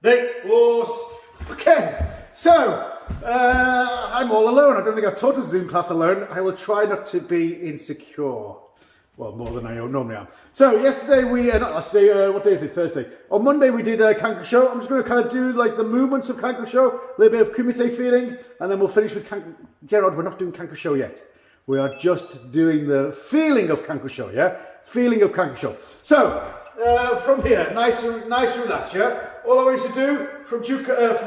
Okay, so I'm all alone. I don't think I've taught a Zoom class alone. I will try not to be insecure. Well, more than I normally am. So yesterday not yesterday, what day is it? Thursday. On Monday we did Kanku Sho. I'm just going to kind of do like the movements of Kanku Sho, a little bit of Kumite feeling, and then we'll finish with Kanku. Gerard, we're not doing Kanku Sho yet. We are just doing the feeling of Kanku Sho, yeah? Feeling of Kanku Sho. So, from here, nice relax, yeah? All I want you to do, from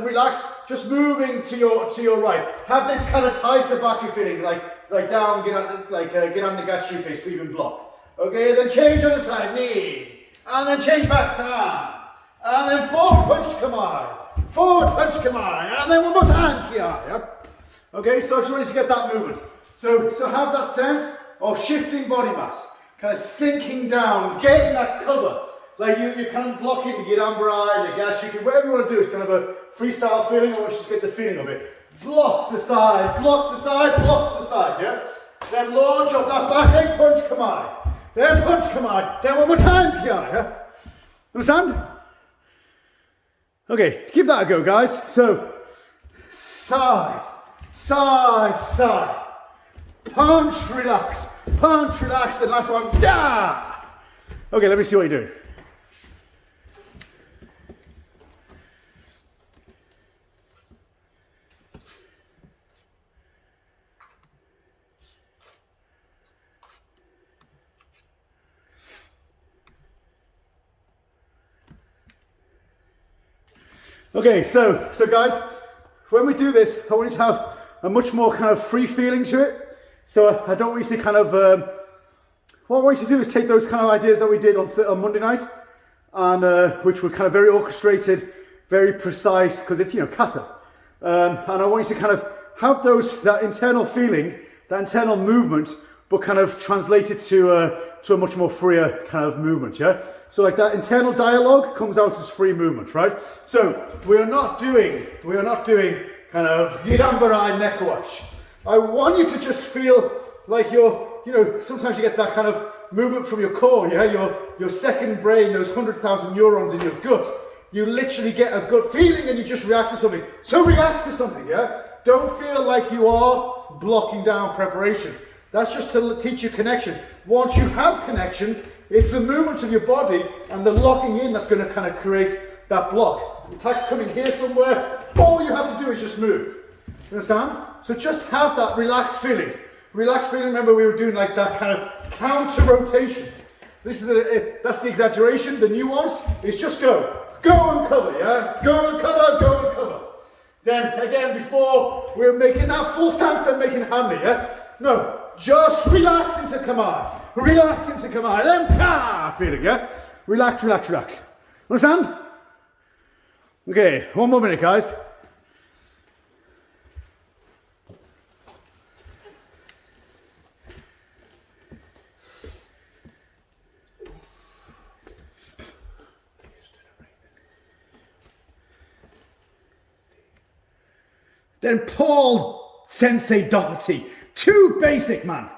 relax, just moving to your right. Have this kind of taisabaki feeling, like down, get on the gas suitcase, sweep and block. Okay, then change on the side, knee. And then change back side. And then forward punch, come on. Forward punch, come on. And then one more time, kia, yeah? Okay, so I just want you to get that movement. So have that sense of shifting body mass, kind of sinking down, getting that cover. Like you're kind of blocking the Gidambrai, the gas, whatever you want to do. It's kind of a freestyle feeling. I want you to get the feeling of it. Block to the side, block to the side, block to the side, yeah? Then launch off that back leg, punch, come on. Then punch, come on. Then one more time, yeah? Understand? Okay, give that a go, guys. So, side, side, side. Punch, relax, then last one, yeah! Okay, let me see what you're doing. Okay, so guys, when we do this, I want you to have a much more kind of free feeling to it. So I don't want you to kind of, what I want you to do is take those kind of ideas that we did on Monday night, and which were kind of very orchestrated, very precise, because it's, kata. And I want you to kind of have that internal feeling, that internal movement, but kind of translate it to a much more freer kind of movement, yeah? So like that internal dialogue comes out as free movement, right? So we are not doing kind of Hidambarai Nekawash. I want you to just feel like sometimes you get that kind of movement from your core, yeah? Your second brain, those 100,000 neurons in your gut. You literally get a gut feeling and you just react to something. So react to something, yeah? Don't feel like you are blocking down preparation. That's just to teach you connection. Once you have connection, it's the movement of your body and the locking in that's going to kind of create that block. The attack's coming here somewhere. All you have to do is just move. You understand? So just have that relaxed feeling. Relaxed feeling, remember we were doing like that kind of counter rotation. This is that's the exaggeration. The nuance is just go. Go and cover, yeah? Go and cover, go and cover. Then again, before we're making that full stance, then making hammy, yeah? No, just relax into command. Relax into command. Then feeling, yeah? Relax, relax, relax. Understand? Okay, one more minute, guys. Then Paul Sensei Doherty. Too basic, man.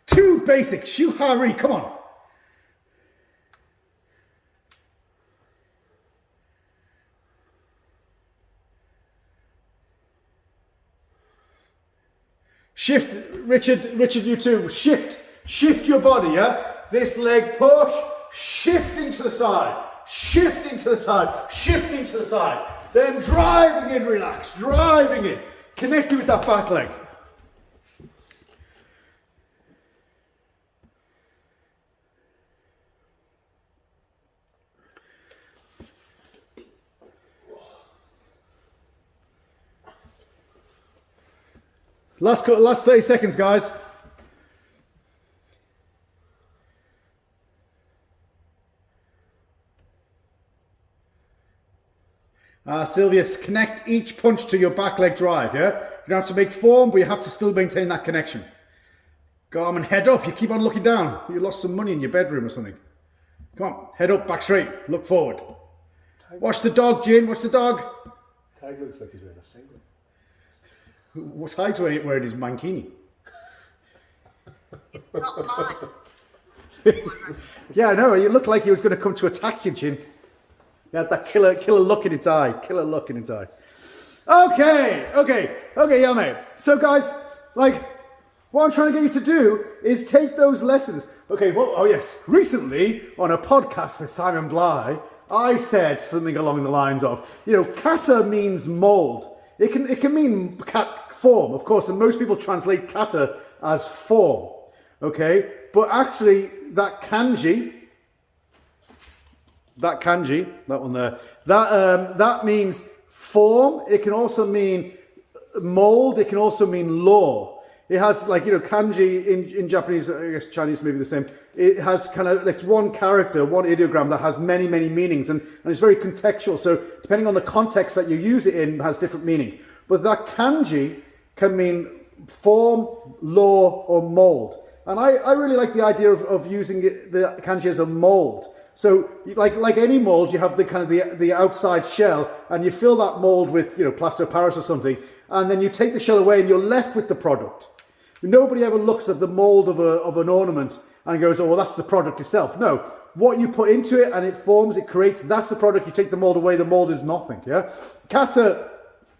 Too basic. Shuhari, come on. Shift, Richard, you too. Shift your body, yeah? This leg push, shifting to the side, shifting to the side, shifting to the side. Then driving in, relax, driving in. Connecting with that back leg. Last 30 seconds, guys. Sylvia, connect each punch to your back leg drive, yeah? You don't have to make form, but you have to still maintain that connection. Go on and head up. You keep on looking down. You lost some money in your bedroom or something. Come on, head up, back straight, look forward. Watch the dog, Jin, watch the dog. Tiger looks like he's wearing a singlet. What's Tiger's wearing his mankini? Not mine. Yeah, I know, you looked like he was going to come to attack you, Jin. He had that killer look in its eye. Killer look in its eye. Okay, yeah, mate. So, guys, like, what I'm trying to get you to do is take those lessons. Okay, well, oh yes. Recently, on a podcast with Simon Bly, I said something along the lines of, kata means mold. It can mean form, of course, and most people translate kata as form. Okay, but actually, that kanji, that one there, that means form. It can also mean mold. It can also mean law. It has, like, kanji in Japanese, I guess Chinese may be the same. It has it's one character, one ideogram that has many, many meanings, and it's very contextual. So depending on the context that you use it in, has different meaning. But that kanji can mean form, law, or mold. And I really like the idea of using the kanji as a mold. So like any mold, you have the outside shell, and you fill that mold with plaster of Paris or something, and then you take the shell away and you're left with the product. Nobody ever looks at the mold of an ornament and goes, oh, well, that's the product itself. No, what you put into it and it forms, it creates, that's the product. You take the mold away, the mold is nothing. Yeah, kata,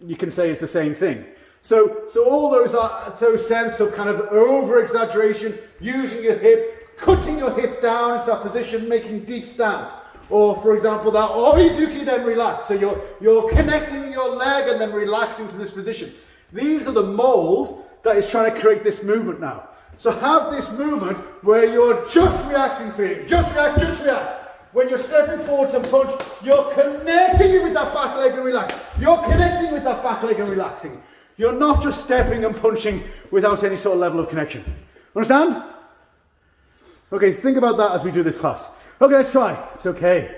you can say, is the same thing. So all those sense of kind of over exaggeration, using your hip, cutting your hip down into that position, making deep stance. Or, for example, that oizuki, then relax. So you're connecting your leg and then relaxing to this position. These are the mold that is trying to create this movement now. So have this movement where you're just reacting, feeling, just react. When you're stepping forward to punch, you're connecting with that back leg and relax. You're connecting with that back leg and relaxing. You're not just stepping and punching without any sort of level of connection. Understand? Okay, think about that as we do this class. Okay, let's try. It's okay.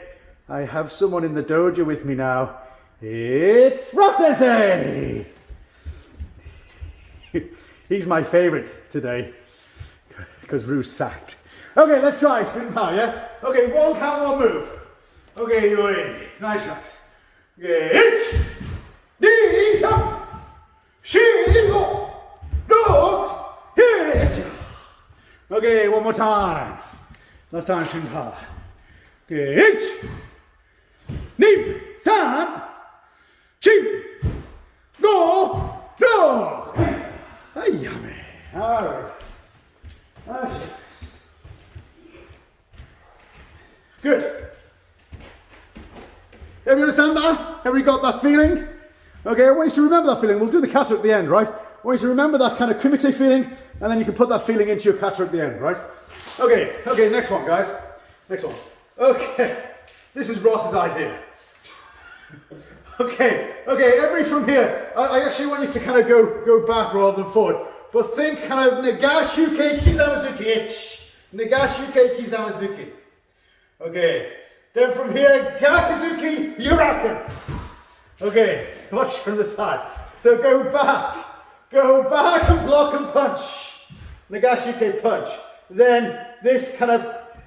I have someone in the dojo with me now. It's Ross Sensei. He's my favorite today because Rue's sacked. Okay, let's try spin power, yeah? Okay, one count, one move. Okay, you're in. Nice shot. Okay, hit, knees up, shield, look, hit. Okay, one more time. Last time, spin power. Okay, hit, knee, san, chin, go, look. Hey, yummy. All right. Good. Everybody understand that? Everybody got that feeling? Okay, I want you to remember that feeling. We'll do the kata at the end, right? I want you to remember that kind of kumite feeling, and then you can put that feeling into your kata at the end, right? Okay, next one, guys. Next one. Okay, this is Ross's idea. Okay, everybody from here, I actually want you to kind of go back rather than forward. But think kind of Nagashuke Kizamazuki. Nagashuke Kizamazuki. Okay, then from here, Gakuzuki Yuraken. Okay, watch from the side. So go back and block and punch. Nagashuke punch. Then this kind of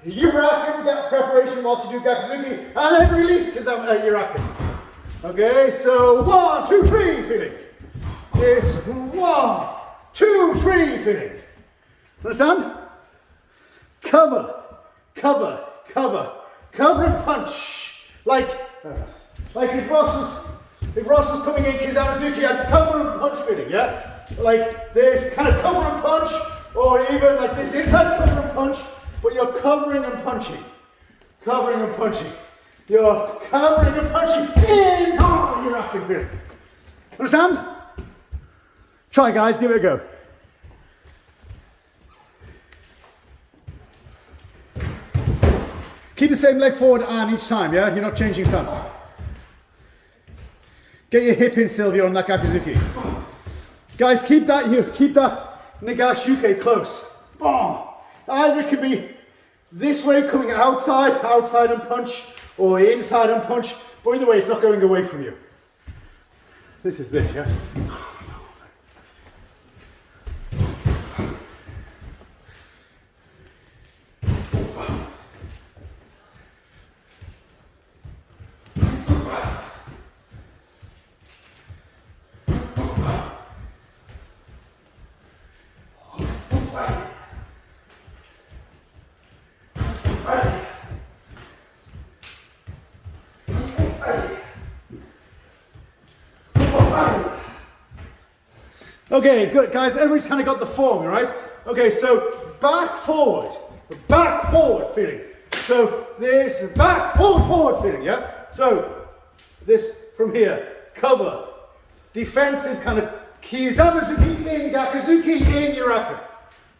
Yuraken preparation whilst you do Gakuzuki, and then release Yuraken. Okay, so 1, 2, 3 feeling. Yes, 1, 2, 3 feeling. Understand? Cover and punch. Like if Ross was coming in Kizamazuki, I'd cover and punch feeling, yeah? Like this kind of cover and punch, or even like this inside cover and punch, but you're covering and punching. You're covering and punching in your acting feeling. Understand? Try, guys, give it a go. Keep the same leg forward arm each time, yeah? You're not changing stance. Get your hip in, Sylvia, on that Gakuzuki. Guys, keep that Nagashuke close. Either it could be this way, coming outside and punch, or inside and punch, but either way, it's not going away from you. This is this, yeah? Okay, good guys, everybody's kind of got the form, right? Okay, so back forward feeling. So this back forward feeling, yeah? So this from here, cover, defensive kind of Kizamazuki in, Gakuzuki in Yuraku.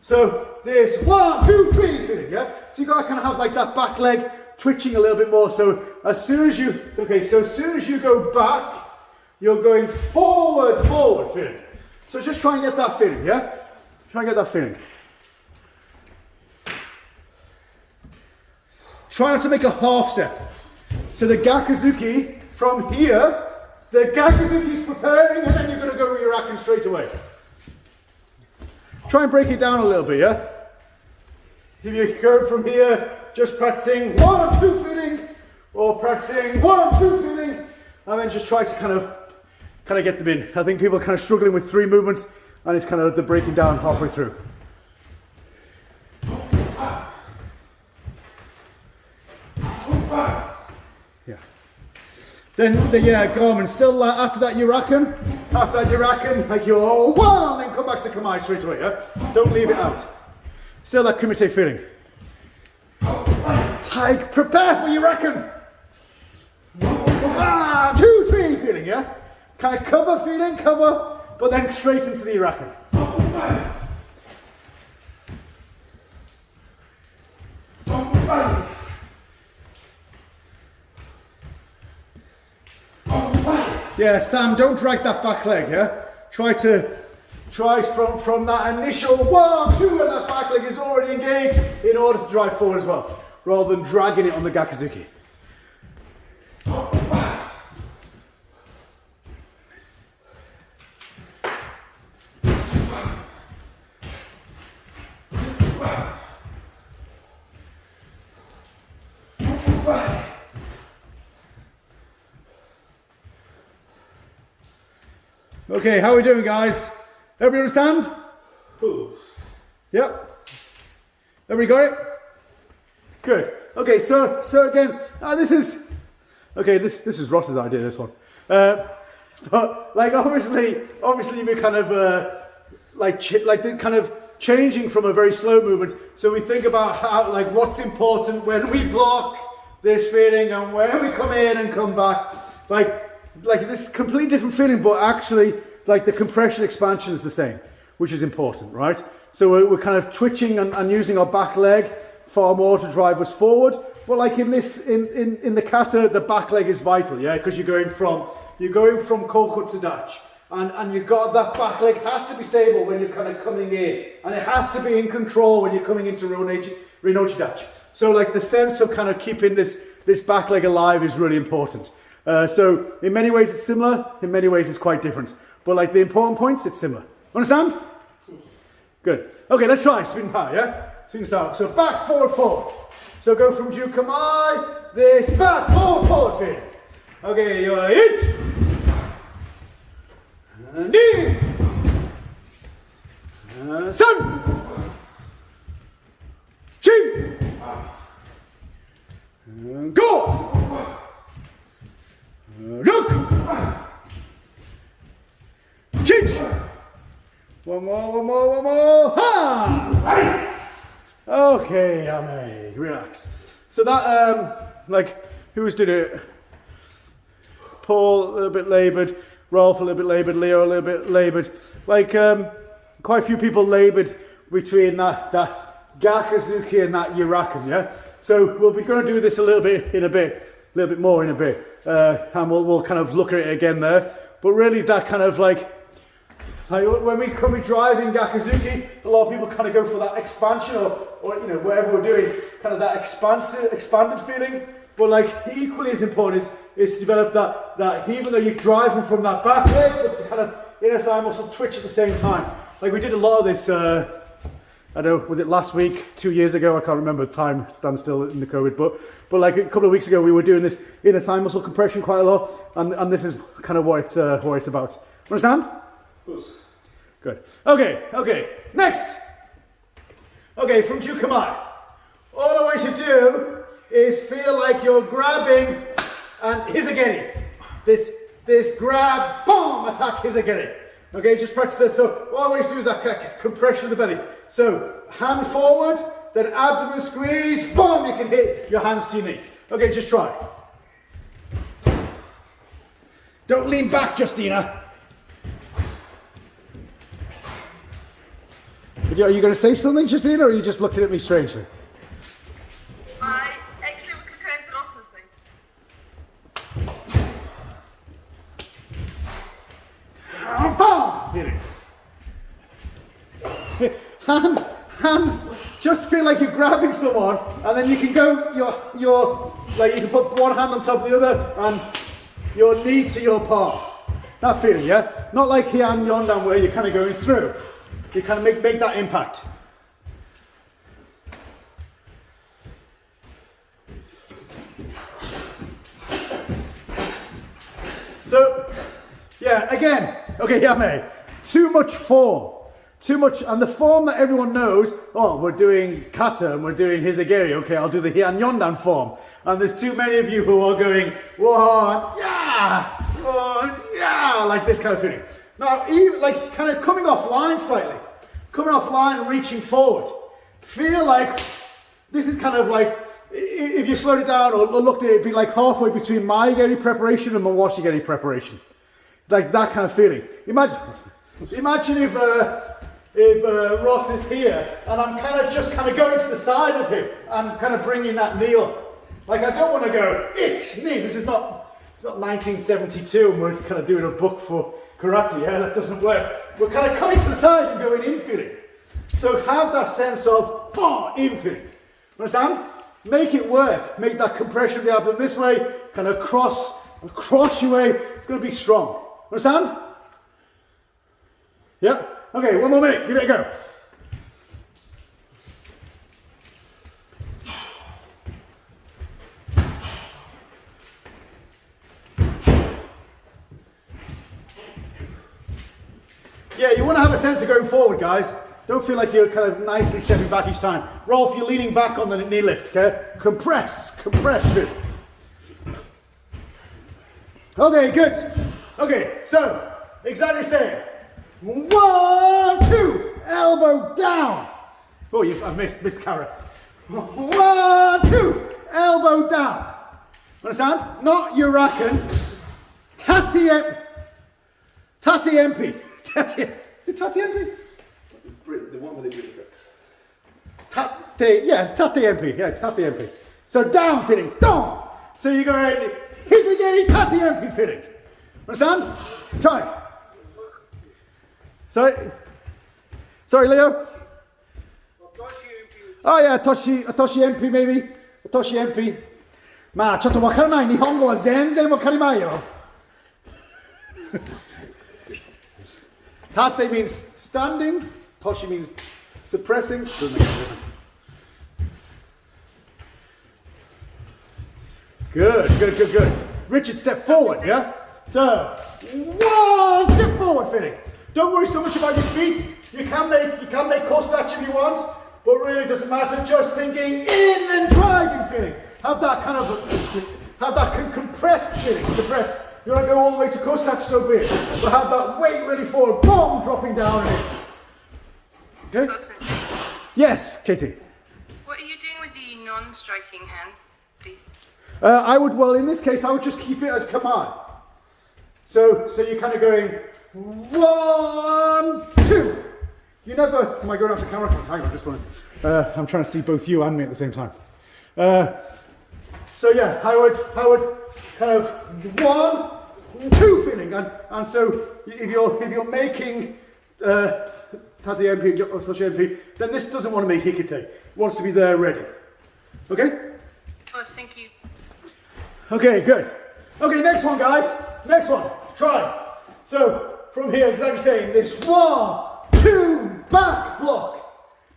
So this 1, 2, 3 feeling, yeah? So you gotta kind of have like that back leg twitching a little bit more. So as soon as you go back, you're going forward feeling. So just try and get that feeling, yeah? Try and get that feeling. Try not to make a half step. So the Gakuzuki from here, the Gakuzuki's preparing and then you're going to go Yurakin straight away. Try and break it down a little bit, yeah? If you go from here, just practicing 1, 2 feeling, or practicing 1, 2 feeling, and then just try to kind of get them in. I think people are kind of struggling with 3 movements and it's kind of the breaking down halfway through. Yeah. Then go on, and still after that Yurakin, like you're 1, then come back to Kamae straight away, yeah? Don't leave it out. Still that Kumite feeling. Prepare for Yurakin. 1, 2, 3 feeling, yeah? Kind of cover, but then straight into the Yurakin. Yeah, Sam, don't drag that back leg, yeah? Try from that initial 1, 2, and that back leg is already engaged in order to drive forward as well, rather than dragging it on the Gakuzuki. Okay, how are we doing, guys? Everybody understand? Yep. Everybody got it? Good. Okay, so again, this is Ross's idea, this one. But like obviously we're kind of kind of changing from a very slow movement. So we think about how what's important when we block this feeling and when we come in and come back. Like this completely different feeling, but actually like the compression expansion is the same, which is important, right? So we're kind of twitching and using our back leg far more to drive us forward. But like in the kata, the back leg is vital, yeah, because you're going from koku to dachi, and you got that back leg has to be stable when you're kind of coming in, and it has to be in control when you're coming into rinochi dachi. So like the sense of kind of keeping this back leg alive is really important. So in many ways it's similar, in many ways it's quite different. But like the important points, it's similar. Understand? Good. Okay, let's try spin power, yeah? Spin power. So back, forward. So go from Jukamai, this back, forward feeling. Okay, you're it. And in. Sun. Chin. And go. Look! Cheat! One more! Ha! Okay, Ame, relax. So that, who was doing it? Paul, a little bit laboured. Rolf, a little bit laboured. Leo, a little bit laboured. Quite a few people laboured between that Gakuzuki and that Yurakin, yeah? So we'll be going to do this a little bit more in a bit, and we'll kind of look at it again there. But really, that kind of like when we drive in Gakuzuki, a lot of people kind of go for that expansion or whatever we're doing, kind of that expanded feeling. But like equally as important is to develop that even though you're driving from that back leg, but to kind of inner thigh muscle twitch at the same time. Like we did a lot of this. I don't know, was it last week, 2 years ago? I can't remember, time stands still in the COVID, but like a couple of weeks ago we were doing this inner thigh muscle compression quite a lot, and this is kind of what it's about. Understand? Good. Okay, next. Okay, from Jukamai. All I want you to do is feel like you're grabbing and hizageri. This grab, boom, attack hizageri. Okay, just practice this. So what I want you to do is that compression of the belly. So hand forward, then abdomen squeeze, boom, you can hit your hands to your knee. Okay, just try. Don't lean back, Justina. Are you going to say something, Justina, or are you just looking at me strangely? I actually was trying processing. Hands, just feel like you're grabbing someone, and then you can go, like you can put one hand on top of the other, and your knee to your palm. That feeling, yeah? Not like Heian Yondan where you're kind of going through. You kind of make that impact. So, yeah, again, okay, Yame, too much form. Too much, and the form that everyone knows, oh, we're doing kata and we're doing hizagiri, okay, I'll do the Heian Yondan form. And there's too many of you who are going, whoa, yeah, like this kind of feeling. Now, like kind of coming off line slightly, coming off line and reaching forward. Feel like this is kind of like, if you slowed it down or looked at it, it'd be like halfway between Maigeri preparation and Mawashigeri preparation. Like that kind of feeling. Imagine if Ross is here and I'm just going to the side of him and kind of bringing that knee up. Like I don't want to go, knee. This is not, it's not 1972 and we're kind of doing a book for karate, yeah, that doesn't work. We're kind of coming to the side and going in feeling. So have that sense of in feeling. Understand? Make it work. Make that compression of the abdomen this way, kind of cross your way. It's going to be strong. Understand? Yep. Okay, one more minute. Give it a go. Yeah, you want to have a sense of going forward, guys. Don't feel like you're kind of nicely stepping back each time. Rolf, you're leaning back on the knee lift, okay? Compress it. Okay, good. Okay, so, exactly the same. 1, 2, elbow down. Oh, I've missed Kara. 1, 2, elbow down. Understand? Not Urakan. Tati MP. Is it Tati MP? The one with the blue bricks. Tati MP. Yeah, it's Tati MP. So down feeling, down. So you're going, Hizagiri Tati MP feeling. Understand? Try. Sorry, Leo? Oh yeah, Toshi MP maybe. Toshi MP. Ma, ちょっとわからない。日本語は全然わかりまいよ。Tate means standing. Toshi means suppressing. Doesn't make any difference. Good. Richard, step forward, yeah? So, 1 step forward, feeling. Don't worry so much about your feet. You can make core snatch if you want, but really it doesn't matter. Just thinking in and driving feeling. Have that kind of compressed feeling. Suppressed. You want to go all the way to core snatch, so be it. But have that weight really forward. Boom, dropping down in. Okay. Yes, Katie. What are you doing with the non-striking hand, please? In this case, I would just keep it as command. So you're kind of going 1, 2. You never. Am I going out to camera? Hang on, just one. I'm trying to see both you and me at the same time. So yeah, I would kind of 1, 2 feeling, and so if you're making Tati MP or Soshi MP, then this doesn't want to make Hikite. It wants to be there ready. Okay? Oh, thank you. Okay, good. Okay, next one, guys. Next one. Try. So from here, exactly saying this 1, 2, back block.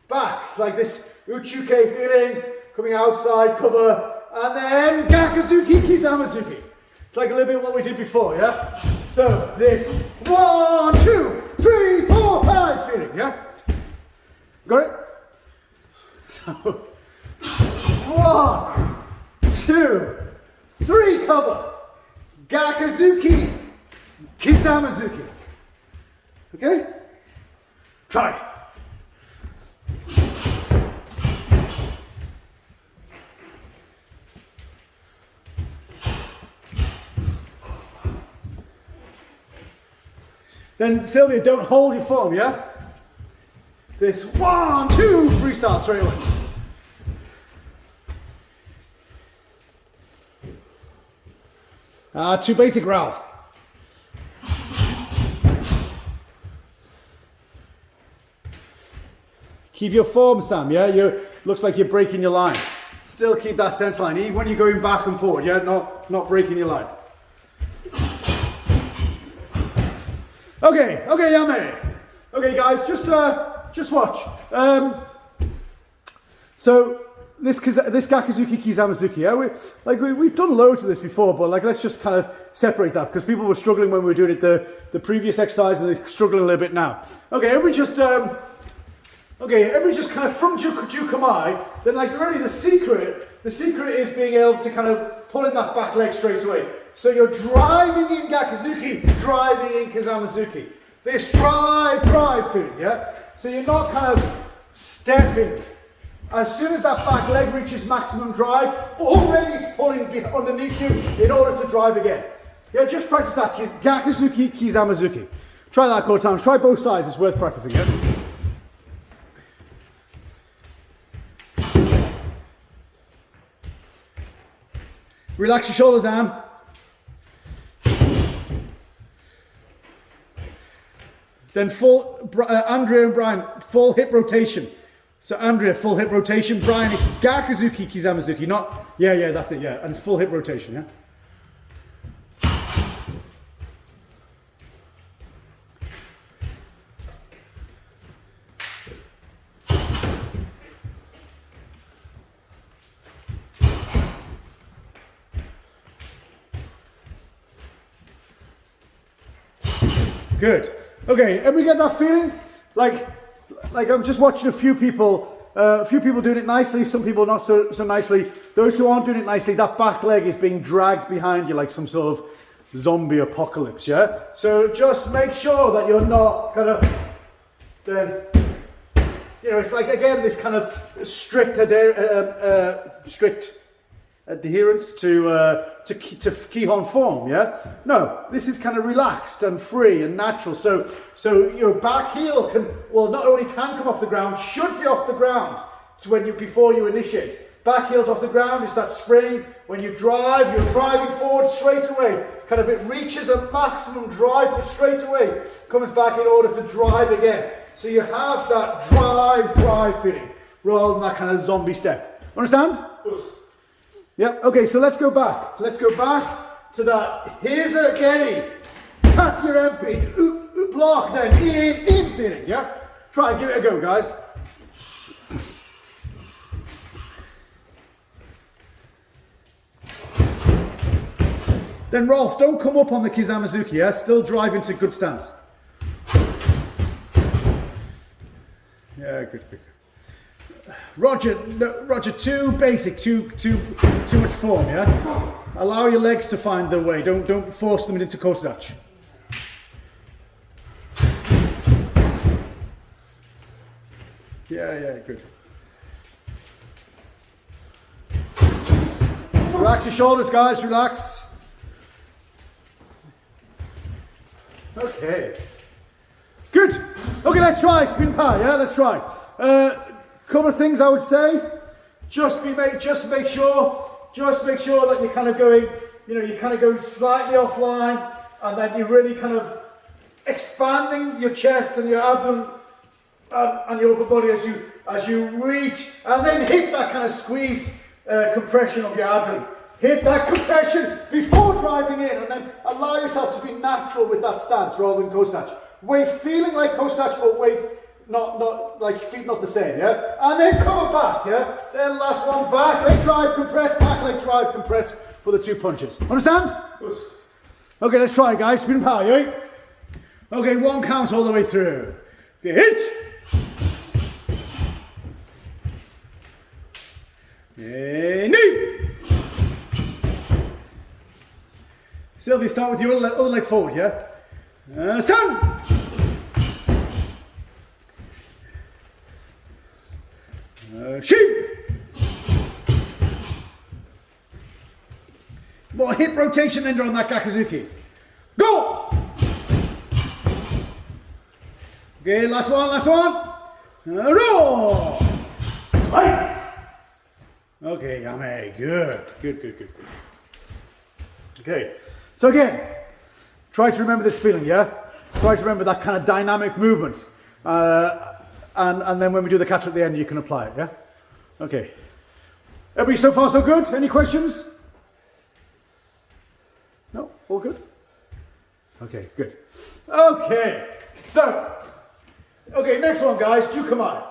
Back, like this Uchuke feeling, coming outside, cover, and then Gakazuki, Kizamazuki. It's like a little bit what we did before, yeah? So this 1, 2, 3, 4, 5 feeling, yeah? Got it? So 1, 2, 3 cover. Gakazuki, Kizamazuki. Okay? Try. Then Sylvia, don't hold your form, yeah? This 1, 2, freestyle straight away. Too basic, Raul. Keep your form, Sam, yeah? Looks like you're breaking your line. Still keep that sense line, even when you're going back and forward, yeah? Not breaking your line. Okay, Yame. Okay, guys, just watch. So this Gakuzuki Kizamazuki, yeah, we've done loads of this before, but like let's just kind of separate that because people were struggling when we were doing it the previous exercise and they're struggling a little bit now. Okay, everybody just kind of from Jukamai. Then like really the secret is being able to kind of pull in that back leg straight away. So you're driving in Gakuzuki, driving in Kizamazuki. This drive feeling, yeah? So you're not kind of stepping. As soon as that back leg reaches maximum drive, already it's pulling underneath you in order to drive again. Yeah, just practice that. Gakuzuki, Kizamazuki. Try that a couple of times. Try both sides. It's worth practicing, yeah? Relax your shoulders, Anne. Then Andrea and Brian, full hip rotation. So Andrea, full hip rotation. Brian, it's Gakuzuki, Kizamazuki, not, yeah, that's it, yeah. And full hip rotation, yeah. Good. Okay, and we get that feeling? Like I'm just watching a few people doing it nicely, some people not so nicely. Those who aren't doing it nicely, that back leg is being dragged behind you like some sort of zombie apocalypse, yeah? So just make sure that you're not kind of, then, you know, it's like, again, this kind of strict adherence to Kihon form, yeah? No, this is kind of relaxed and free and natural. So your back heel not only can come off the ground, should be off the ground before you initiate. Back heel's off the ground, it's that spring. When you drive, you're driving forward straight away. Kind of it reaches a maximum drive, but straight away comes back in order to drive again. So you have that drive feeling, rather than that kind of zombie step. Understand? Yep, okay, so let's go back. Let's go back to that. Here's a Geni. Tat your MP. Block then. In feeling, yeah? Try, give it a go, guys. Then Rolf, don't come up on the Kizamazuki, yeah? Still drive into good stance. Yeah, good. Roger, too basic, too much form, yeah? Allow your legs to find their way, don't force them into Kosatch. Yeah, good. Relax your shoulders, guys, relax. Okay. Good. Okay, let's try spin power, yeah? Let's try. Couple of things I would say. Just make sure that you're kind of going, you're kind of going slightly offline, and then you're really kind of expanding your chest and your abdomen and your upper body as you reach, and then hit that kind of squeeze compression of your abdomen. Hit that compression before driving in, and then allow yourself to be natural with that stance rather than Kosatch. Weight feeling like Kosatch, but weight not like feet not the same, yeah? And then come back, yeah? Then last one, back leg drive, compress, back leg drive, compress for the 2 punches. Understand? Yes. Okay, let's try, guys. Spin power, yeah? Okay, 1 count all the way through. Okay, hit! Knee! Sylvia, start with your other leg forward, yeah? Sun! Shoot! More hip rotation ender on that Gakuzuki. Go! Okay, last one. Roll! Nice! Okay, Yame, good. Okay, so again, try to remember this feeling, yeah? Try to remember that kind of dynamic movement. And then when we do the kata at the end, you can apply it, yeah? Okay. Everybody so far so good? Any questions? No? All good? Okay, good. Okay, so, next one, guys, Jukamai.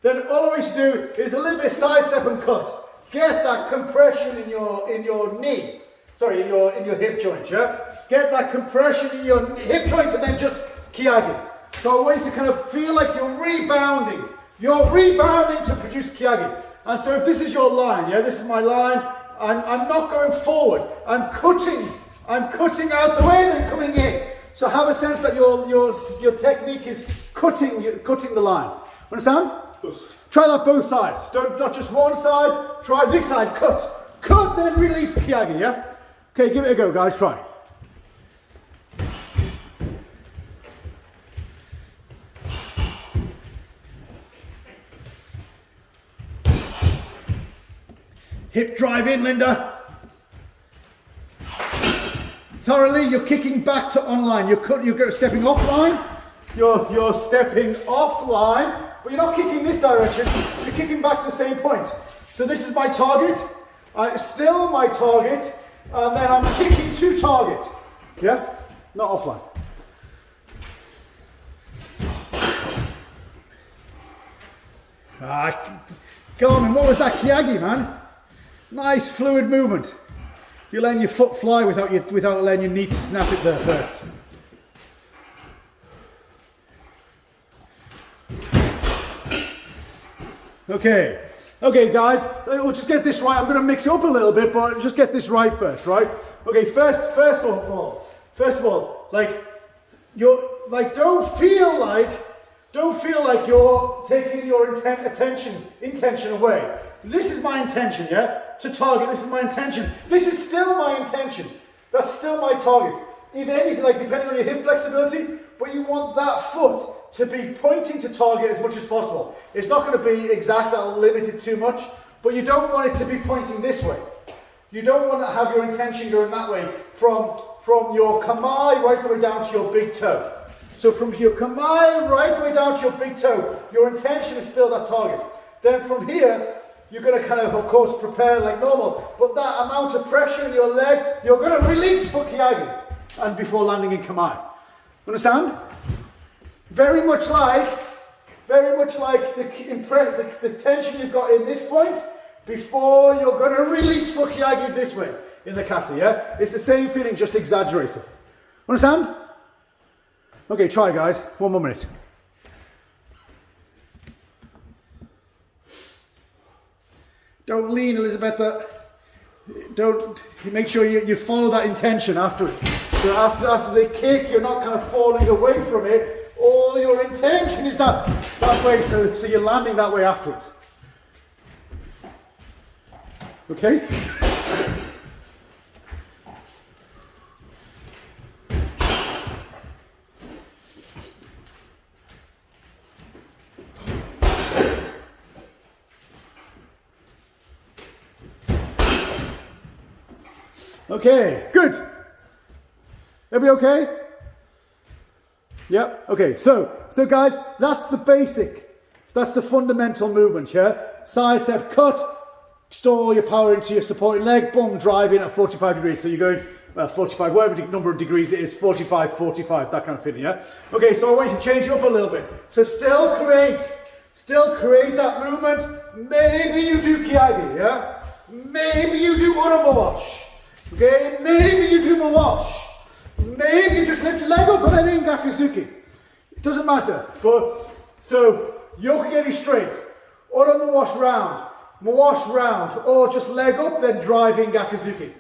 Then all I want you to do is a little bit side step and cut. Get that compression in your knee. Sorry, in your hip joint, yeah? Get that compression in your hip joint and then just kiage. So I want you to kind of feel like you're rebounding. You're rebounding to produce kiage. And so if this is your line, yeah, this is my line, I'm not going forward. I'm cutting out the way and coming in. So have a sense that your technique is cutting the line. Understand? Yes. Try that both sides. Not just one side. Try this side. Cut, then release kiage. Yeah. Okay, give it a go, guys. Try. Hip drive in, Linda. Thoroughly, you're kicking back to online. You're stepping offline. You're stepping offline, but you're not kicking this direction. You're kicking back to the same point. So this is my target. Still my target, and then I'm kicking to target. Yeah, not offline. Go on, what was that kiage, man? Nice fluid movement. You're letting your foot fly without letting your knee snap it there first. Okay, guys. We'll just get this right. I'm going to mix it up a little bit, but just get this right first, right? Okay. First of all, don't feel like you're taking your intention away. This is my intention, yeah? To target, this is my intention. This is still my intention. That's still my target. If anything, depending on your hip flexibility, but you want that foot to be pointing to target as much as possible. It's not going to be exact, that'll limit it too much, but you don't want it to be pointing this way. You don't want to have your intention going that way from your kamae right the way down to your big toe. So from your kamae right the way down to your big toe, your intention is still that target. Then from here, you're going to kind of course, prepare like normal, but that amount of pressure in your leg, you're going to release for kiage and before landing in kamae. Understand? Very much like the tension you've got in this point before you're going to release for kiage this way in the kata, yeah? It's the same feeling, just exaggerated. Understand? Okay, try guys. 1 more minute. Don't lean, Elisabetta. Don't, make sure you follow that intention afterwards. So after the kick, you're not kind of falling away from it. All your intention is that way, so you're landing that way afterwards. Okay? Okay, good. Everybody okay? Yep, okay, so guys, that's the basic, that's the fundamental movement, yeah? Side step, cut, store your power into your supporting leg, boom, drive in at 45 degrees. So you're going, 45, whatever number of degrees it is, 45, 45, that kind of feeling, yeah? Okay, so I want you to change it up a little bit. So still create that movement. Maybe you do kiage, yeah? Maybe you do uromawashi. Okay, maybe you do mawashi. Maybe you just lift your leg up and then in gakuzuki. It doesn't matter. But so yokogeri straight, or a mawashi round, or just leg up, then drive in gakuzuki.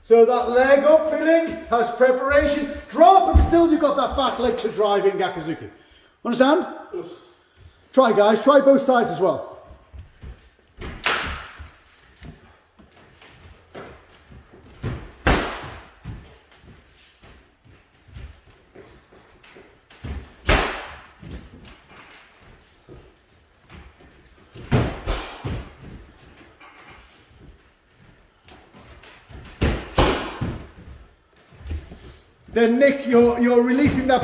So that leg up feeling has preparation. Drop and still you've got that back leg to drive in gakuzuki. Understand? Yes. Try guys, try both sides as well. then Nick, you're releasing that.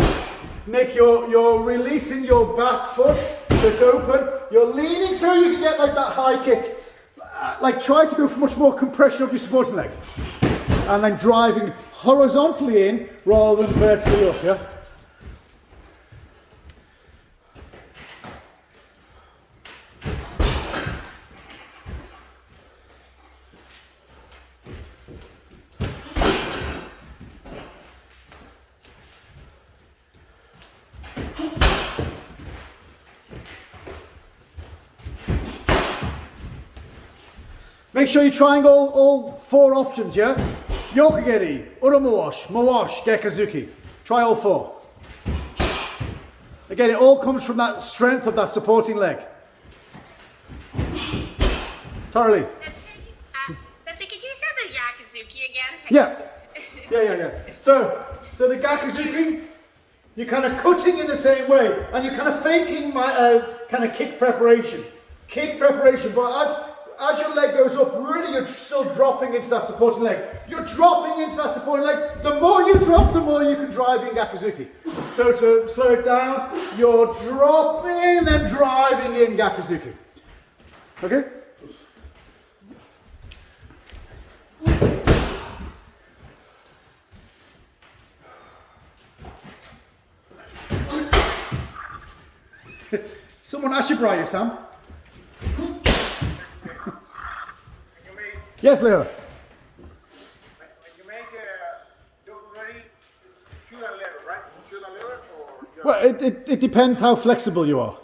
Nick, you're releasing your back foot so it's open. You're leaning so you can get like that high kick. Like try to go for much more compression of your supporting leg. And then driving horizontally in rather than vertically up, yeah? Make sure you're trying all 4 options, yeah? Yokogeri, Urumawash, Mawash, Gekazuki. Try all 4. Again, it all comes from that strength of that supporting leg. Charlie. Sensei, could you show the Yakuzuki again? Yeah. So the Gekazuki, you're kind of cutting in the same way, and you're kind of faking my kind of kick preparation. But as your leg goes up, really you're still dropping into that supporting leg. You're dropping into that supporting leg. The more you drop, the more you can drive in Gekazuki. So to slow it down, you're dropping and driving in Gekazuki. Okay? Someone ashibra you, Sam. Yes, Leo. When you make a yokogeri, shoot a lever, right? Shoot a lever or just... Well, it depends how flexible you are.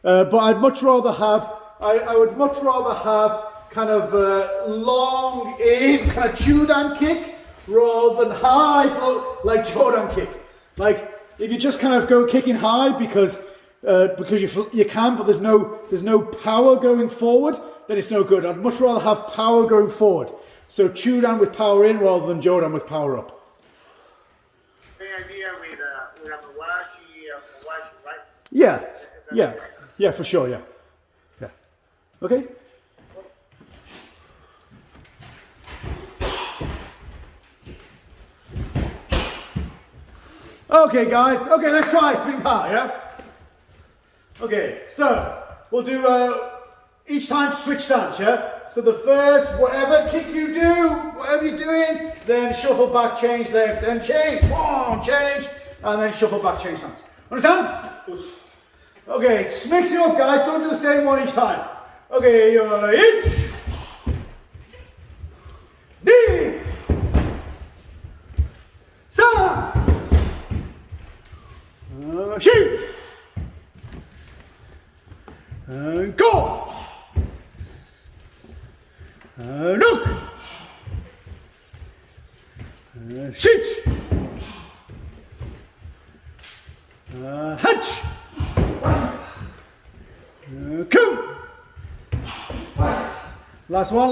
But I'd much rather have, I would much rather have kind of long aim, kind of chudan kick, rather than high, but like Jodan kick. Like if you just kind of go kicking high because you can, but there's no power going forward, then it's no good. I'd much rather have power going forward. So chudan with power in rather than Jodan with power up. Same idea with a mawashi, right? Yeah, for sure, yeah. Okay? Okay, guys. Okay, let's try spin power, yeah? Okay, so we'll do each time switch stance, yeah? So the first, whatever kick you do, whatever you're doing, then shuffle back, change leg, then change, one, change, and then shuffle back, change stance. Understand? Okay, mix it up, guys. Don't do the same one each time. Okay, inch, knee, sa, shoot, go, look, shoot, hunch. Come. Last one.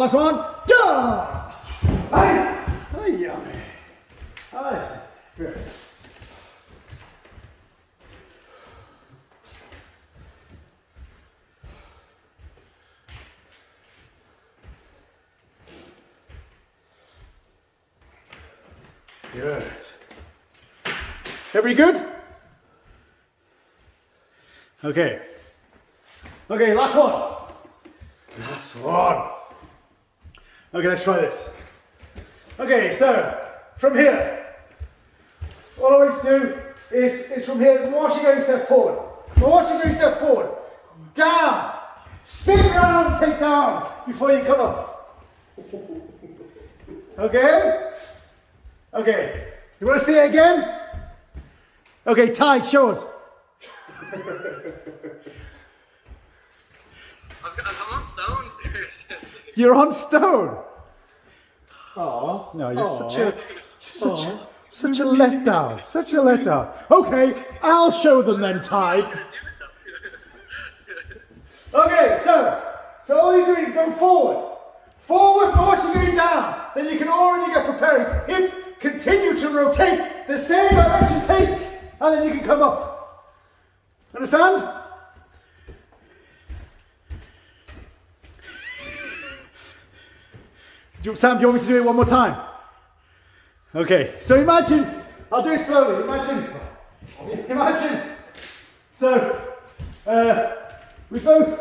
Ja. Nice. Nice. Good. Good. Everybody good? Okay. Okay, last one. Okay, let's try this. Okay, so from here, all I want to do is from here, watch you going a step forward. Down. Spin around, take down before you come up. Okay? Okay. You want to see it again? Okay, tight, show us. I'm on stone, seriously. You're on stone. Oh. No, you're such a letdown. Such a letdown. Okay, I'll show them then, Ty. Okay, so all you're doing, go forward. Forward, but once you're going down, then you can already get prepared. Hip, continue to rotate the same direction, take, and then you can come up. Understand? Sam, do you want me to do it one more time? Okay, so imagine I'll do it slowly. Imagine. So, we both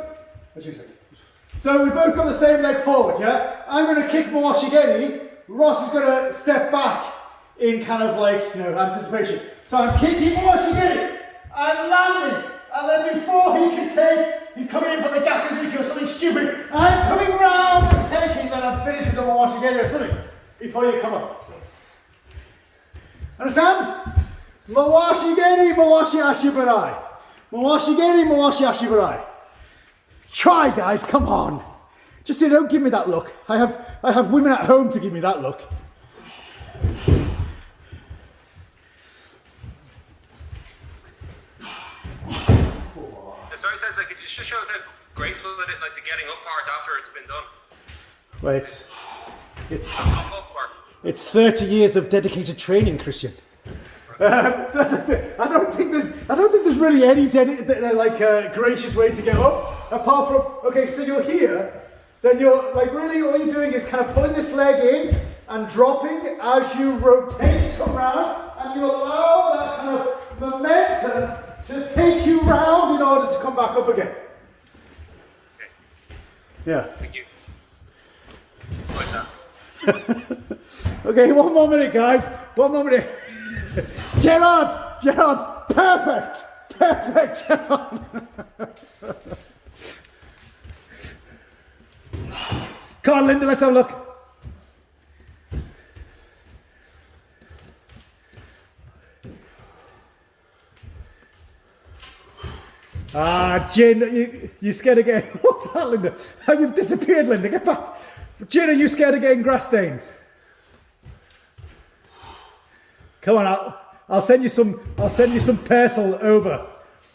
got the same leg forward, yeah? I'm going to kick Mawashigeri. Ross is going to step back in kind of like, anticipation. So I'm kicking Mawashigeri. I'm landing. And then before he can take, he's coming in for the Gakuzuki or something stupid. I'm coming round and taking, then I'm finished with the Mawashigeri or something before you come up. Understand? Mawashigeri, Mawashi Ashibarai. Mawashigeri, Mawashi Ashibarai. Try, guys, come on. Just don't give me that look. I have women at home to give me that look. Sorry, Sensei, could you just show us how graceful it is, like the getting up part after it's been done? Well, it's 30 years of dedicated training, Christian. I don't think there's really any gracious way to get up apart from, okay, so you're here, then you're like really all you're doing is kind of pulling this leg in and dropping as you rotate, come round, and you allow that kind of momentum to take you round in order to come back up again. Okay. Yeah. Thank you. Like that. Okay, one more minute, guys. One more minute. Gerard, perfect, Gerard. Come on, Linda, let's have a look. Jin, you scared again? What's that, Linda? You've disappeared, Linda. Get back. Jin, are you scared of getting grass stains? Come on, I'll send you some Persil over.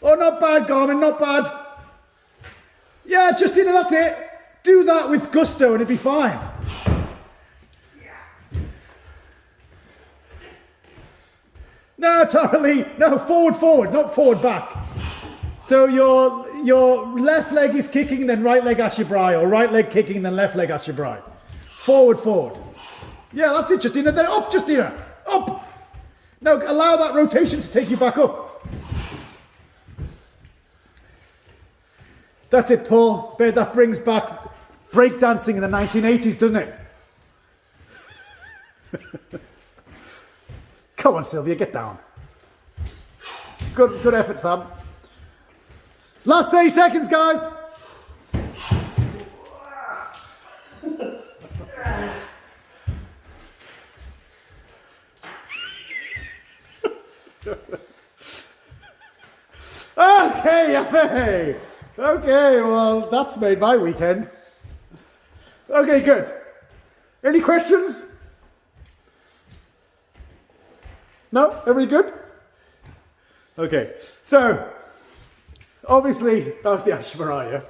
Oh, not bad, Garmin, not bad. Yeah, Justina, that's it. Do that with gusto and it'll be fine. No, Charlie, no, forward, not forward back. So your left leg is kicking, then right leg Ashibarai, or right leg kicking, then left leg Ashibarai. Forward. Yeah, that's it, Justina. Then up, Justina, up. Now allow that rotation to take you back up. That's it, Paul. Bet that brings back breakdancing in the 1980s, doesn't it? Come on, Sylvia, get down. Good effort, Sam. Last 30 seconds, guys. Okay, well, that's made my weekend. Okay, good. Any questions? No? Everybody good? Okay, so obviously that was the Ashibarai, yeah?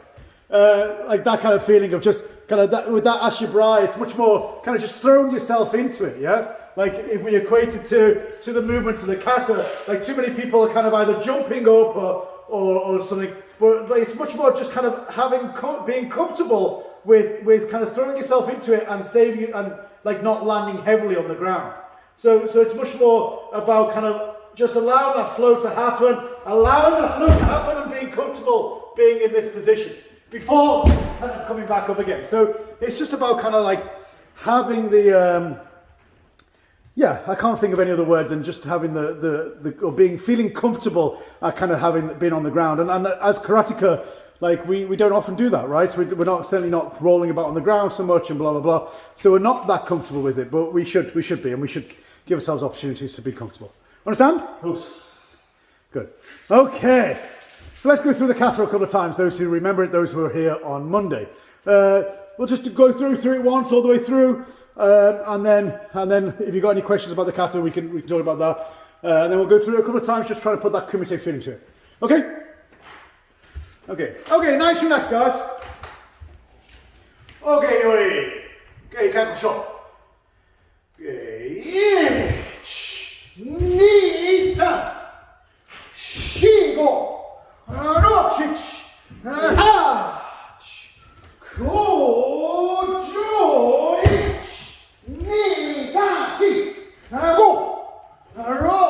Like that kind of feeling of just kind of that, with that Ashibarai, it's much more kind of just throwing yourself into it, yeah? Like if we equate it to the movements of the kata, like too many people are kind of either jumping up or something, but like it's much more just kind of being comfortable with kind of throwing yourself into it and saving it and like not landing heavily on the ground. So it's much more about kind of just allowing that flow to happen, and being comfortable being in this position before kind of coming back up again. So it's just about kind of like having the, I can't think of any other word than just having or feeling comfortable kind of having been on the ground. And as karateka, like we don't often do that, right? We're certainly not rolling about on the ground so much and blah, blah, blah. So we're not that comfortable with it, but we should be, and we should give ourselves opportunities to be comfortable. Understand? Good. Okay. So let's go through the kata a couple of times, those who remember it, those who are here on Monday. We'll just go through it once all the way through, and then if you've got any questions about the kata, we can talk about that. And then we'll go through it a couple of times, just trying to put that kumite feeling to it. Okay? Okay, nice relax, guys. Okay, Kanku Sho. Okay, 1, 2, 3, 4, 5, 6, 7, 8, 9, 10, 1, 2, 3, 4, 5, 6, 7, 8, 9, 10, 5,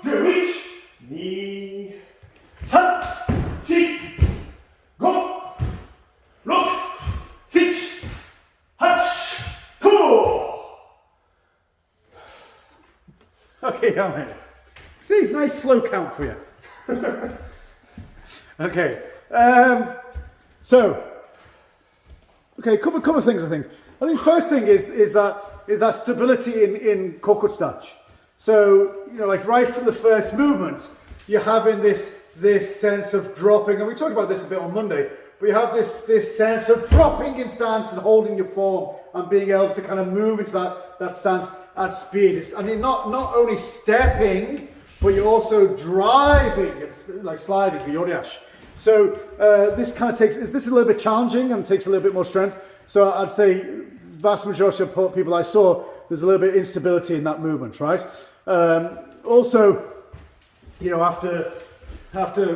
11、2、3、4、5、6、7、8、9! Okay, I'm in. See, nice slow count for you. Okay, so Okay, a couple of things I think. I think first thing is that stability in kokotsudachi. So, you know, like right from the first movement, you're having this sense of dropping, and we talked about this a bit on Monday, but you have this sense of dropping in stance and holding your form and being able to kind of move into that stance at speed. I mean, not only stepping, but you're also driving, it's like sliding for yoriashi. So this kind of this is a little bit challenging and takes a little bit more strength. So I'd say vast majority of people I saw, there's a little bit of instability in that movement, right? Also, you know, after,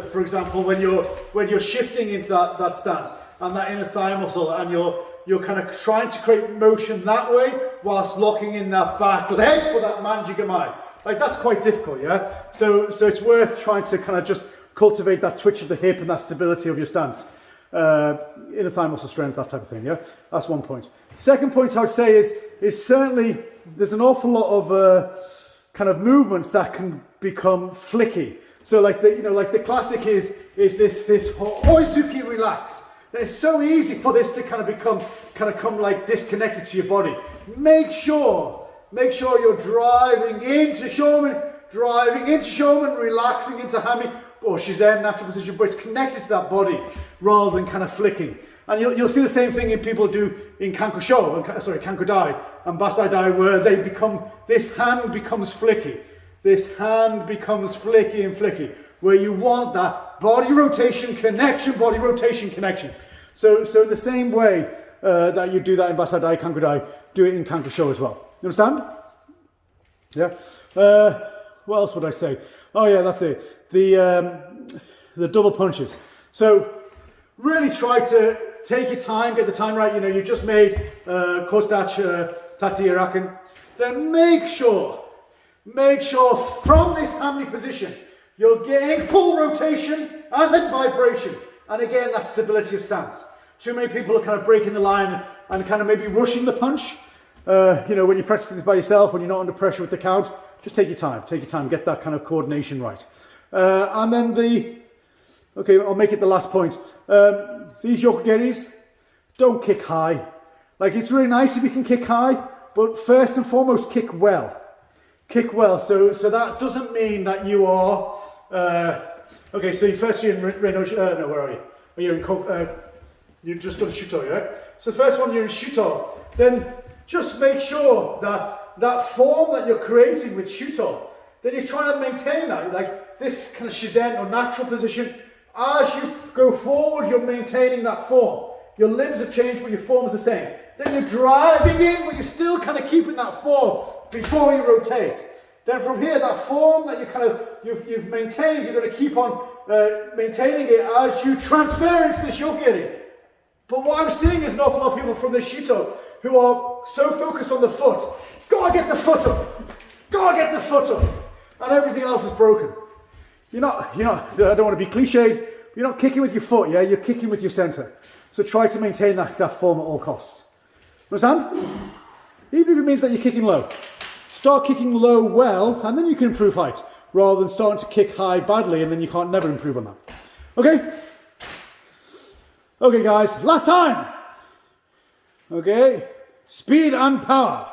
for example, when you're shifting into that stance and that inner thigh muscle, and you're kind of trying to create motion that way whilst locking in that back leg for that manjigamai. Like that's quite difficult, yeah? So it's worth trying to kind of just cultivate that twitch of the hip and that stability of your stance. Inner thigh muscle strength, that type of thing, yeah? That's one point. Second point I would say is certainly there's an awful lot of kind of movements that can become flicky. So like the classic is this hoizuki relax. And it's so easy for this to kind of come like disconnected to your body. Make sure you're driving into shomen, relaxing into hami, or shizen, natural position, but it's connected to that body rather than kind of flicking. And you'll see the same thing in people do in Kanku Sho, Kanku Dai and Basai Dai, where this hand becomes flicky. This hand becomes flicky and flicky, where you want that body rotation connection. So in the same way that you do that in Basai Dai, Kanku Dai, do it in Kanku Sho as well. You understand? Yeah. What else would I say? Oh yeah, that's it. The double punches. So really try to take your time, get the time right. You know, you just made kosudachi tatiraken. Then make sure from this hammy position, you're getting full rotation and then vibration. And again, that stability of stance. Too many people are kind of breaking the line and kind of maybe rushing the punch. You know, when you practice this by yourself, when you're not under pressure with the count, just take your time, get that kind of coordination right. And then I'll make it the last point. These yokogeris, don't kick high. Like, it's really nice if you can kick high, but first and foremost, kick well. So that doesn't mean that you are, okay, so first you're in no, where are you? You're in, you've just done Shuto, yeah? So first one, you're in Shuto. Then just make sure that form that you're creating with Shuto, then you're trying to maintain that, like this kind of shizen or natural position. As you go forward, you're maintaining that form. Your limbs have changed, but your form is the same. Then you're driving in, but you're still kind of keeping that form before you rotate. Then from here, that form that you've maintained, you're going to keep on maintaining it as you transfer into this yokeri. But what I'm seeing is an awful lot of people from this Shuto who are so focused on the foot. Gotta get the foot up. And everything else is broken. You're not, I don't want to be cliched, you're not kicking with your foot, yeah? You're kicking with your center. So try to maintain that form at all costs. Understand? Even if it means that you're kicking low. Start kicking low well, and then you can improve height, rather than starting to kick high badly, and then you can't never improve on that. Okay? Okay, guys, last time. Okay, speed and power.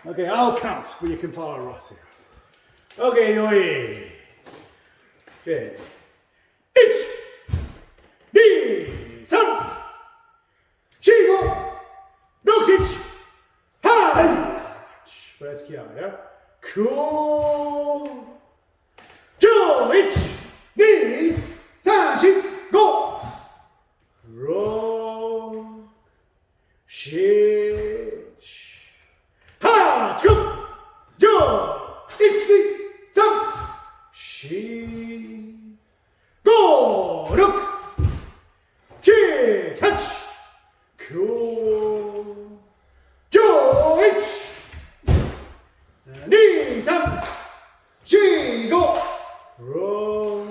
Okay, I'll count, but you can follow Ross here. Okay, yoi. Okay. 1, 2, 3, 4, 5, 6, 7, 8. First key out, yeah? Cool. 1, 2, 3, 4, 5. Rock. 6. 8. Go. 1, 2, 3, 4. 5. 6. 7. 8. Cool. 1, 2, 3, 4, 5. Roll.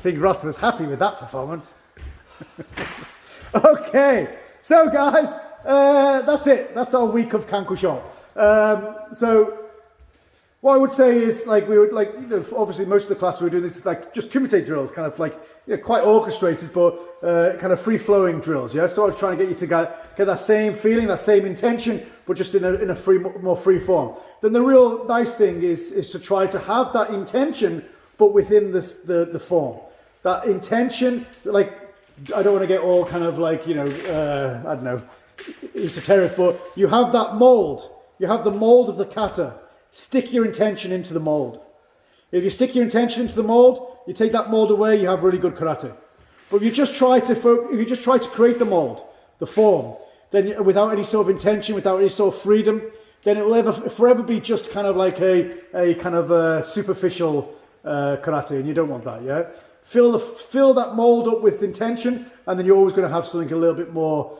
think Ross was happy with that performance. Okay, so guys, that's it. That's our week of Kanku Sho. So what I would say is, like, we would, like, you know, obviously most of the class we were doing this like just kumite drills, kind of like, you know, quite orchestrated, but kind of free-flowing drills. Yeah, so I was trying to get you to get that same feeling, that same intention, but just in a more free form. Then the real nice thing is to try to have that intention, but within the form. That intention, like, I don't want to get all kind of like, you know, I don't know, esoteric, but you have that mold. You have the mold of the kata. Stick your intention into the mold. If you stick your intention into the mold, you take that mold away, you have really good karate. But if you just try to create the mold, the form, then without any sort of intention, without any sort of freedom, then it will forever be just kind of like a kind of a superficial karate, and you don't want that. Yeah. Fill that mold up with intention, and then you're always going to have something a little bit more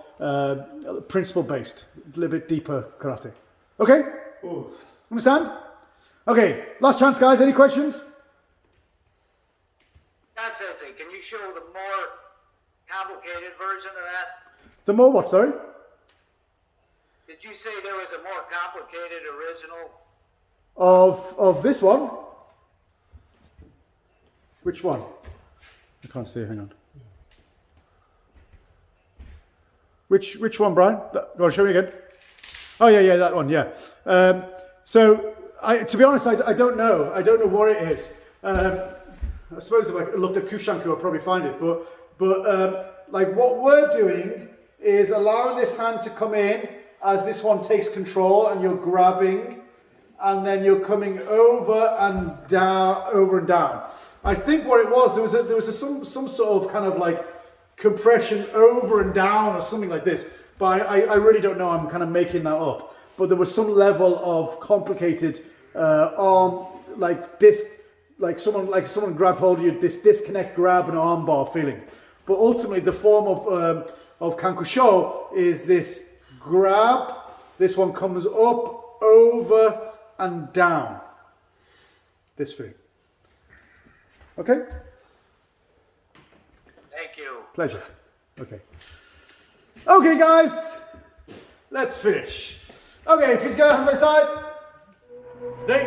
principle-based, a little bit deeper karate. Okay? Ooh. Understand? Okay, last chance, guys. Any questions? Now, Sensei, can you show the more complicated version of that? The more what, sorry? Did you say there was a more complicated original? Of this one? Which one? I can't see. Hang on. Which one, Brian? Go on, show me again. Oh yeah, that one. Yeah. So to be honest, I don't know. I don't know what it is. I suppose if I looked at Kushanku, I'll probably find it. But like what we're doing is allowing this hand to come in as this one takes control, and you're grabbing, and then you're coming over and down. I think what it was, there was some sort of kind of like compression over and down or something like this. But I really don't know. I'm kind of making that up. But there was some level of complicated arm, like disc, like someone grabbed hold of you, this disconnect grab and arm bar feeling. But ultimately, the form of Kanku Sho is this grab. This one comes up, over, and down. This feeling. Okay? Thank you. Pleasure. Okay. Okay, guys. Let's finish. Okay, if he's going to have my side. Ready?